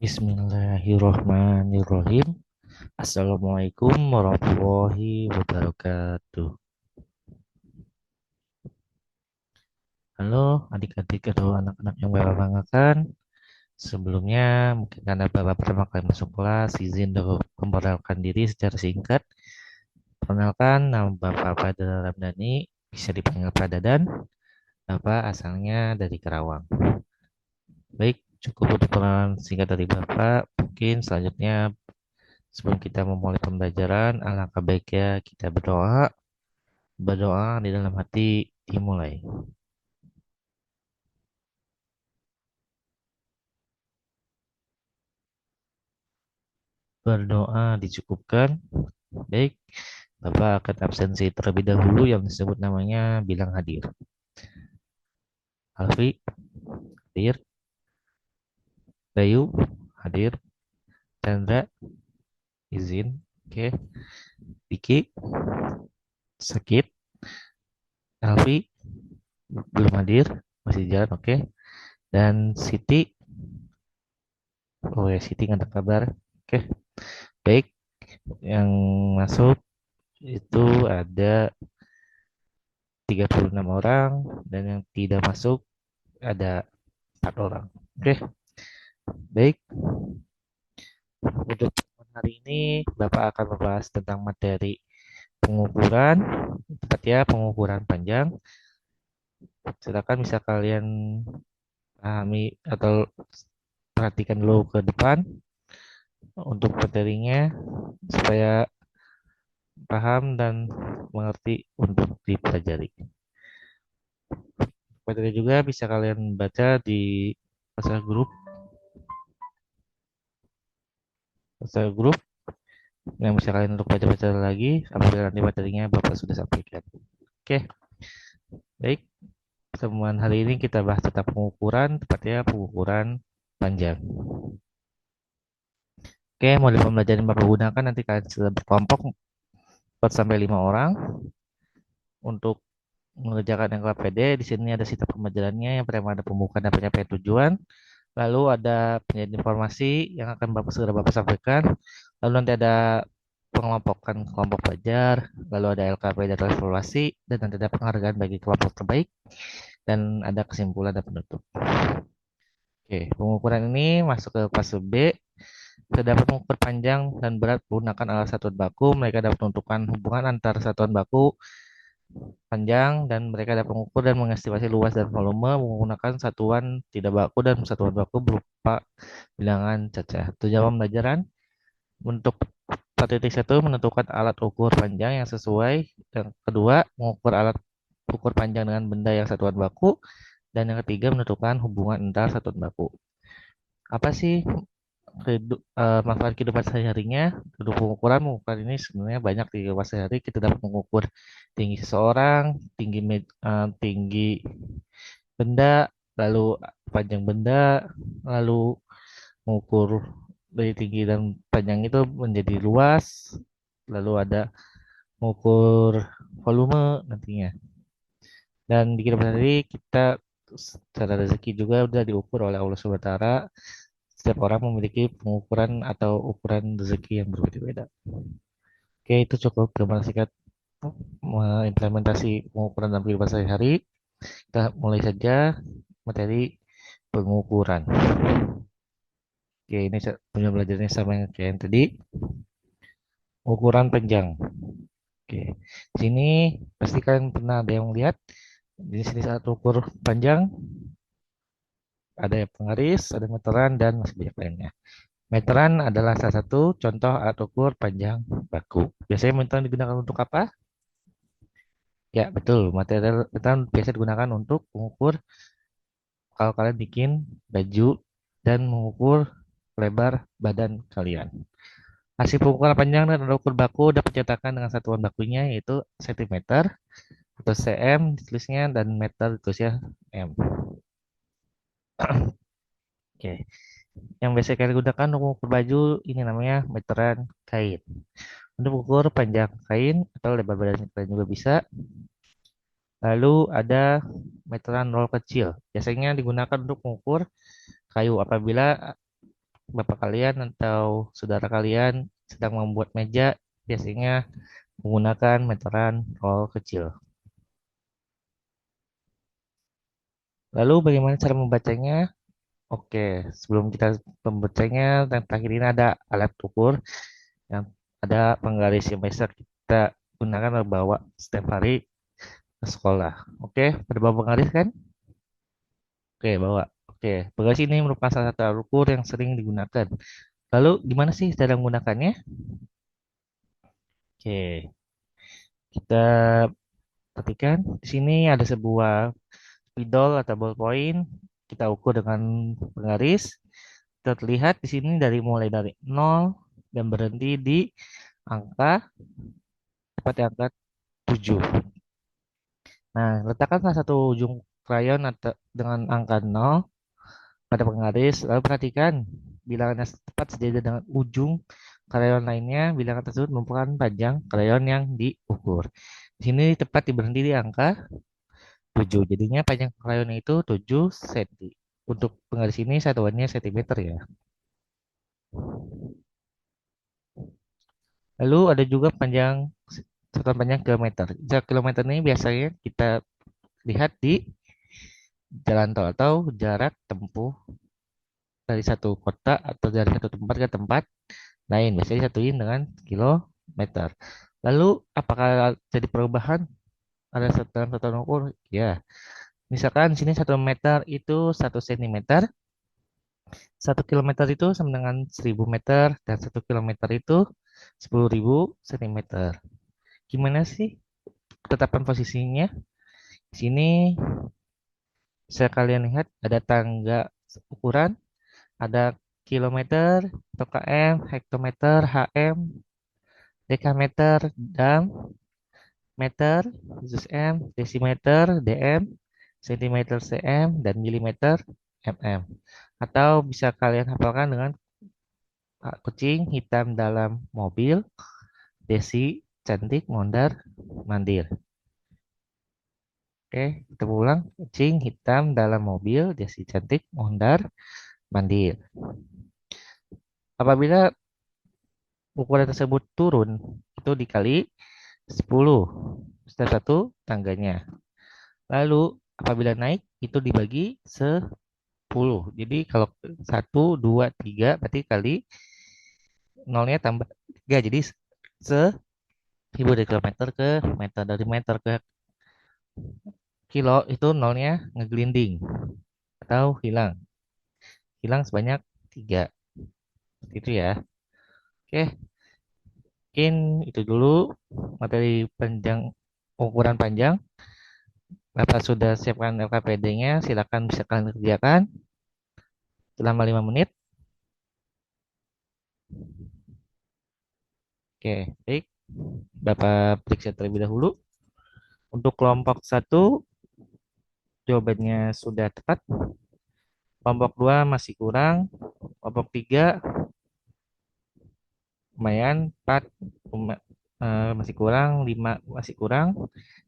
Bismillahirrahmanirrahim. Assalamualaikum warahmatullahi wabarakatuh. Halo adik-adik atau anak-anak yang berbanggakan. Sebelumnya, mungkin karena Bapak pertama kali masuk kelas, izin dulu memperkenalkan diri secara singkat. Perkenalkan, nama Bapak Fadil Ramdhani, bisa dipanggil Pak Dadan. Bapak asalnya dari Karawang. Baik, cukup untuk perkenalan singkat dari Bapak. Mungkin selanjutnya sebelum kita memulai pembelajaran, alangkah baiknya kita berdoa. Berdoa di dalam hati dimulai. Berdoa dicukupkan. Baik, Bapak akan absensi terlebih dahulu yang disebut namanya bilang hadir. Alfi, hadir. Bayu, hadir. Chandra, izin. Oke. Diki, sakit. Alfi, belum hadir. Masih jalan, oke. Dan Siti, oh ya, Siti nggak ada kabar. Oke, baik. Yang masuk itu ada 36 orang dan yang tidak masuk ada 4 orang. Oke, baik. Untuk hari ini Bapak akan membahas tentang materi pengukuran, tepatnya pengukuran panjang. Silakan bisa kalian pahami atau perhatikan dulu ke depan untuk materinya supaya paham dan mengerti untuk dipelajari. Materi juga bisa kalian baca di pasal grup yang bisa kalian untuk baca-baca lagi apabila nanti materinya Bapak sudah sampaikan. Oke, baik. Pertemuan hari ini kita bahas tentang pengukuran, tepatnya pengukuran panjang. Oke, model pembelajaran yang Bapak gunakan nanti kalian sudah berkelompok 4 sampai 5 orang untuk mengerjakan yang KPD. Di sini ada sistem pembelajarannya yang pertama ada pembukaan dan penyampaian tujuan. Lalu ada penyajian informasi yang akan segera Bapak sampaikan. Lalu nanti ada pengelompokan kelompok belajar, lalu ada LKP dan evaluasi, dan nanti ada penghargaan bagi kelompok terbaik, dan ada kesimpulan dan penutup. Oke, pengukuran ini masuk ke fase B. Terdapat mengukur panjang dan berat menggunakan alat satuan baku. Mereka dapat menentukan hubungan antar satuan baku panjang dan mereka dapat mengukur dan mengestimasi luas dan volume menggunakan satuan tidak baku dan satuan baku berupa bilangan cacah. Tujuan pembelajaran untuk 1.1 menentukan alat ukur panjang yang sesuai. Yang kedua, mengukur alat ukur panjang dengan benda yang satuan baku. Dan yang ketiga, menentukan hubungan antar satuan baku. Apa sih manfaat kehidupan sehari-harinya? Untuk mengukuran ini sebenarnya banyak di kehidupan sehari. Kita dapat mengukur tinggi seseorang, tinggi benda, lalu panjang benda, lalu mengukur dari tinggi dan panjang itu menjadi luas, lalu ada mengukur volume nantinya. Dan di kehidupan sehari kita secara rezeki juga sudah diukur oleh Allah Subhanahu wa taala. Setiap orang memiliki pengukuran atau ukuran rezeki yang berbeda-beda. Oke, itu cukup gambaran singkat implementasi pengukuran dalam kehidupan sehari-hari. Kita mulai saja materi pengukuran. Oke, ini punya belajarnya sama yang kayak yang tadi. Ukuran panjang. Oke, sini pasti kalian pernah ada yang lihat. Di sini saat ukur panjang, ada yang penggaris, ada meteran, dan masih banyak lainnya. Meteran adalah salah satu contoh alat ukur panjang baku. Biasanya meteran digunakan untuk apa? Ya, betul. Material meteran biasa digunakan untuk mengukur kalau kalian bikin baju dan mengukur lebar badan kalian. Hasil pengukuran panjang dan alat ukur baku dapat dinyatakan dengan satuan bakunya yaitu cm atau cm ditulisnya dan meter ditulisnya m. Oke. Yang biasa kalian gunakan untuk mengukur baju ini namanya meteran kain. Untuk mengukur panjang kain atau lebar badannya kalian juga bisa. Lalu ada meteran roll kecil. Biasanya digunakan untuk mengukur kayu apabila bapak kalian atau saudara kalian sedang membuat meja, biasanya menggunakan meteran roll kecil. Lalu bagaimana cara membacanya? Oke, sebelum kita membacanya, dan terakhir ini ada alat ukur yang ada penggaris yang biasa kita gunakan atau bawa setiap hari ke sekolah. Oke, pada bawa penggaris kan? Oke, bawa. Oke, penggaris ini merupakan salah satu alat ukur yang sering digunakan. Lalu, gimana sih cara menggunakannya? Oke, kita perhatikan di sini ada sebuah spidol atau ballpoint. Kita ukur dengan penggaris. Terlihat di sini mulai dari 0 dan berhenti di angka tepat di angka 7. Nah, letakkan salah satu ujung krayon atau dengan angka 0 pada penggaris, lalu perhatikan bilangan yang tepat sejajar dengan ujung krayon lainnya. Bilangan tersebut merupakan panjang krayon yang diukur. Di sini tepat berhenti di angka 7. Jadinya panjang krayonnya itu 7 cm. Untuk penggaris ini satuannya sentimeter ya. Lalu ada juga satuan panjang kilometer. Kilometer ini biasanya kita lihat di jalan tol atau jarak tempuh dari satu kota atau dari satu tempat ke tempat lain. Biasanya satuin dengan kilometer. Lalu apakah jadi perubahan ada dalam satuan ukur? Ya, misalkan sini 1 meter itu 1 cm, 1 kilometer itu sama dengan 1000 meter, dan 1 kilometer itu 10.000 cm. Gimana sih ketetapan posisinya? Di sini bisa kalian lihat ada tangga ukuran, ada kilometer, atau km, hektometer, hm, dekameter, dam, meter, khusus m, desimeter, dm, sentimeter, cm, dan milimeter, mm. Atau bisa kalian hafalkan dengan kucing hitam dalam mobil, Desi cantik mondar mandir. Oke, kita ulang. Kucing hitam dalam mobil, Desi cantik mondar mandir. Apabila ukuran tersebut turun, itu dikali 10 setiap satu tangganya. Lalu apabila naik, itu dibagi 10. Jadi kalau 1, 2, 3 berarti kali nolnya tambah 3. Jadi 1000 dari kilometer ke meter. Dari meter ke kilo itu nolnya ngegelinding atau hilang. Hilang sebanyak 3. Itu ya. Oke, mungkin itu dulu materi panjang, ukuran panjang. Bapak sudah siapkan LKPD-nya, silakan bisa kalian kerjakan selama 5 menit. Oke, baik. Bapak periksa terlebih dahulu. Untuk kelompok satu, jawabannya sudah tepat. Kelompok 2 masih kurang. Kelompok 3 lumayan. 4 masih kurang. 5 masih kurang.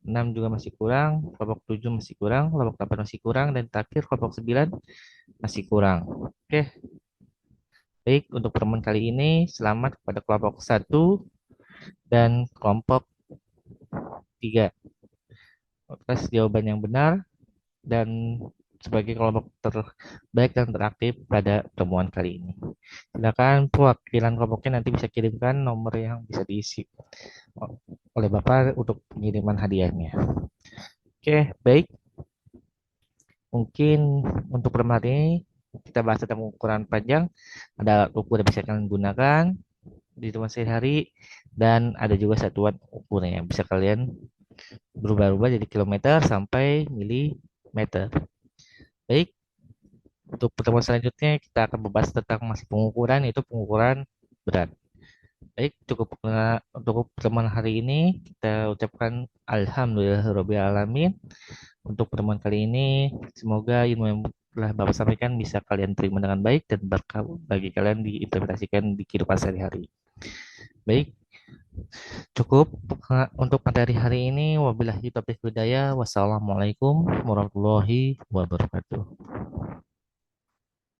6 juga masih kurang. Kelompok 7 masih kurang. Kelompok 8 masih kurang. Dan terakhir kelompok 9 masih kurang. Oke, baik. Untuk pertemuan kali ini, selamat kepada kelompok satu dan kelompok 3. Atas jawaban yang benar dan sebagai kelompok terbaik dan teraktif pada pertemuan kali ini. Silakan perwakilan kelompoknya nanti bisa kirimkan nomor yang bisa diisi oleh Bapak untuk pengiriman hadiahnya. Oke, baik. Mungkin untuk pertemuan ini kita bahas tentang ukuran panjang. Ada alat ukur yang bisa kalian gunakan di teman sehari-hari, dan ada juga satuan ukurnya yang bisa kalian berubah-ubah jadi kilometer sampai milimeter. Baik, untuk pertemuan selanjutnya kita akan membahas tentang masih pengukuran, yaitu pengukuran berat. Baik, cukup untuk pertemuan hari ini kita ucapkan alhamdulillahirabbil alamin. Untuk pertemuan kali ini semoga ilmu yang telah Bapak sampaikan bisa kalian terima dengan baik dan berkah bagi kalian diimplementasikan di kehidupan sehari-hari. Baik, cukup untuk materi hari ini. Wabillahi taufiq hidayah. Wassalamualaikum warahmatullahi wabarakatuh.